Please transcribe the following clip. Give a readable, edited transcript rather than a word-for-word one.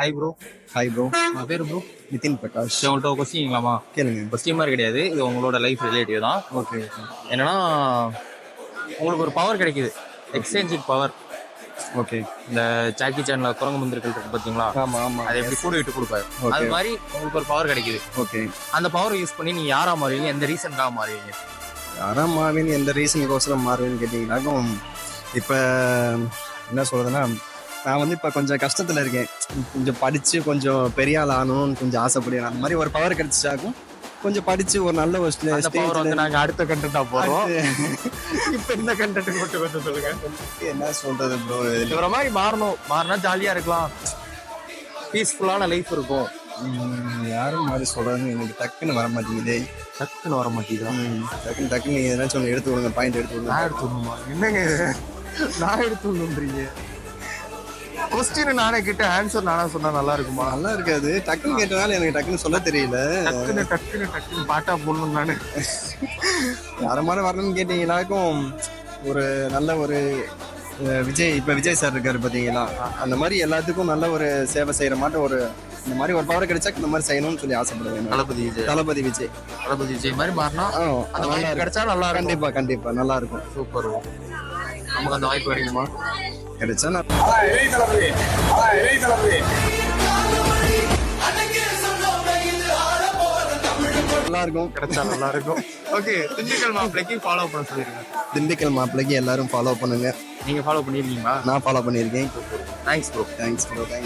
Hi bro. Hi bro. உங்கள் பேர் bro? Nitin Prakash. உங்கள்கிட்ட ஒரு கொஸ்டின் கேட்கலாமா? கேளுங்க. கொஸ்டின் மாதிரி கிடையாது, இது உங்களோட லைஃப் ரிலேட்டிவ் தான். ஓகே. என்னன்னா, உங்களுக்கு ஒரு பவர் கிடைக்குது, எக்ஸ்சேஞ்சிங் பவர். ஓகே. இந்த ஜாக்கி சேன்ல குரங்கு மந்திரிகள் இருக்கு பார்த்தீங்களா? ஆமாம் ஆமாம். அதை எப்படி கூட விட்டு கொடுப்பாரு, அது மாதிரி உங்களுக்கு ஒரு பவர் கிடைக்குது. ஓகே. அந்த பவரை யூஸ் பண்ணி நீங்க யாரா மாறுவீங்க, எந்த ரீசனுக்காக மாறுவீங்க? யாராக மாறுவேன்னு எந்த ரீசனுக்கோசரம் மாறுவேன்னு கேட்டிங்கன்னாக்கும், இப்போ என்ன சொல்கிறதுன்னா, நான் வந்து இப்போ கொஞ்சம் கஷ்டத்தில் இருக்கேன். கொஞ்சம் படித்து கொஞ்சம் பெரிய ஆள் ஆகணும்னு கொஞ்சம் ஆசைப்படுவேன். அந்த மாதிரி ஒரு பவர் கிடைச்சிட்டாக்கும் கொஞ்சம் படித்து ஒரு நல்ல ஒரு பவர் வந்து நாங்கள் அடுத்த கண்டென்ட்டா போகிறோம். இப்போ இந்த கண்டென்ட் மட்டும் கொஞ்சம் சொல்லுங்க. என்ன சொல்கிறது ப்ரோ, இவர மாதிரி மாறினா ஜாலியாக இருக்கலாம், பீஸ்ஃபுல்லான லைஃப் இருக்கும். யாரும் மாதிரி சொல்கிறதுன்னு எனக்கு டக்குன்னு வர மாட்டேங்குதே. டக்குன்னு வர மாட்டேங்குதா? டக்குன்னு நீங்கள் எதனாச்சும் ஒன்று எடுத்து விடுங்க, பாயிண்ட் எடுத்து விடுங்க. நான் எடுத்து விடணுமா? என்னங்க நான் எடுத்து விடணுன்றீங்க? கொஸ்டின் நானே கிட்ட ஆன்சர் நானா சொன்னா நல்லா இருக்குமா? நல்லா இருக்காது. டக்குன்னு கேட்டனால எனக்கு டக்குன்னு சொல்ல தெரியல. டக்குன்னு பாட்டா போடணும். நானு யாரமான வரணும்னு கேட்டீங்கன்னாக்கும் ஒரு நல்ல ஒரு விஜய், இப்போ விஜய் சார் இருக்காரு பார்த்தீங்களா, அந்த மாதிரி எல்லாத்துக்கும் நல்ல ஒரு சேவை செய்கிற மாதிரி ஒரு இந்த மாதிரி ஒரு பவர் கிடைச்சா இந்த மாதிரி செய்யணும்னு சொல்லி ஆசைப்படுவேன். தளபதி விஜய் மாதிரி மாறினா அந்த மாதிரி கிடைச்சா நல்லா இருக்கும். கண்டிப்பாக கண்டிப்பாக நல்லா இருக்கும். சூப்பர். நமக்கு அந்த வாய்ப்பு கிடைக்குமா? கிடைச்சா நல்லா இருக்கும். கிடைச்சா நல்லா இருக்கும். ஓகே. திண்டுக்கல் மாப்பிள்ளைக்கு ஃபாலோ பண்ண சொல்லிருங்க. திண்டுக்கல் மாப்பிள்ளைக்கு எல்லாரும் ஃபாலோ பண்ணுங்க. நீங்க ஃபாலோ பண்ணிருக்கீங்களா? நான் ஃபாலோ பண்ணியிருக்கேன். Thanks bro. Thanks bro. Thanks.